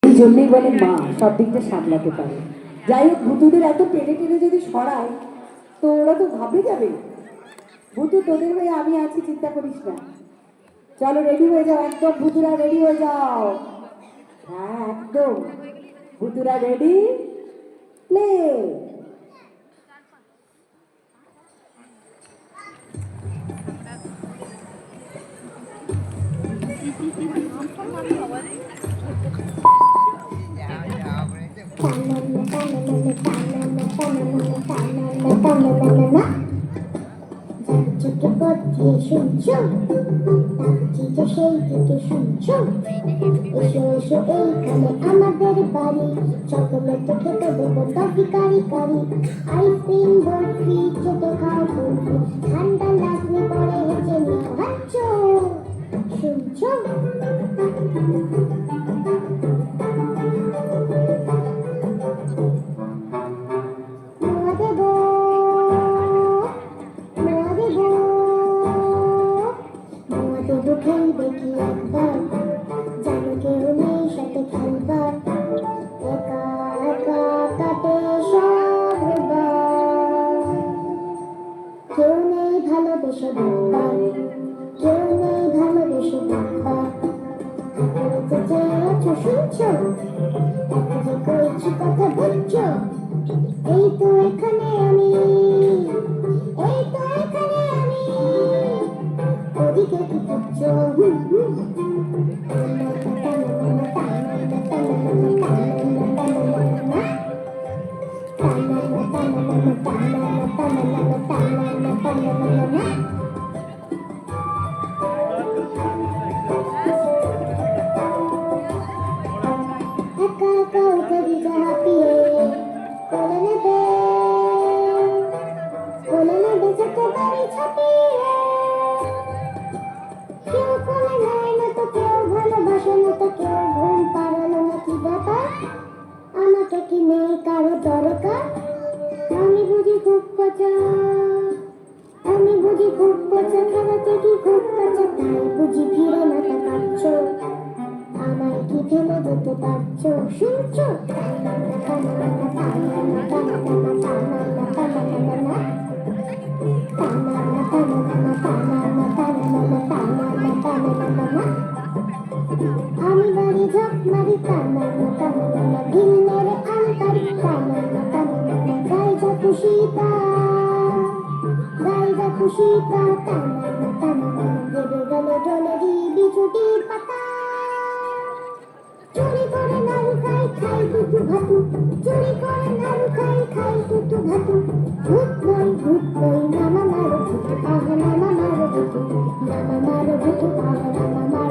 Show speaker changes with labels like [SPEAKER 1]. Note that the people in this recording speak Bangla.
[SPEAKER 1] এই জন্যই বলে মা সব দিকটা সামলাতে পারে। যাই হোক, ভুতুদের এত টেনে টেনে যদি সরায় তো ওরা তো ভাবে যাবে। ভুতু তোদের হয়ে আমি আছি, চিন্তা করিস না। চলো রেডি হয়ে যাও, একদম ভুতুরা রেডি হয়ে যাও। হ্যাঁ একদম, ভুতুরা রেডি, প্লে।
[SPEAKER 2] চোখে পথে শুনছ ডাকছি যে সেই দিকে শুনছ এসো এসো এইখানে আমাদের বাড়ি চকোলেট খেতে দেবো টফি কারি কারি আইসক্রিম বরফি চেটে খাও বরফি ঠান্ডা লাগলে পরে হেঁচে নিয়ে হাঁটছ শুনছ খেলবে কি একবার জানো কেউ নেই সাথে খেলবার একা একা কাটে সব কেউ নেই ভালোবেসে ভাববার কেউ নেই ভালোবেসে ভাববার চেঁচে আছো শুনছো তাকে যে কইছি কথা বুঝছো এই তো এখানে আমি এই তো এখানে আমি ওদিকে কি করছো একা একা উঠে দিতে হাঁপিয়ে কোলে নেবে ছোট বাড়ি ছাপিয়ে কেউ কোলে নেয় না তো কেউ ভালোবাসে না তো কেউ ঘুম পাড়ালো না কি ব্যাপার আমাকে কি নেই কারো দরকার আমি বুঝি খুব পচা আমি বুঝি খুব পচা খেলাতে কি খুব পচা তাই বুঝি ফিরে না তাকাচ্ছ আমায় কি ফেলে যেতে পারছো শুনছো আমি বাড়ি ঝাঁপ মারি টানানো টানানো ঢিল মেরে আনতারি টানানো টানানো গাই যা খুশি তা টানানো টানানো দেবে গেলে ডলে দিবি ছুটির পাতা চুরি করে নাড়ু খাই খাই টুটু ভাতু চুরি করে নাড়ু খাই খাই টুটু ভাতু ভূত নই মামা মারো ভূতু আহ মামা মারো ভূতু আহ মামা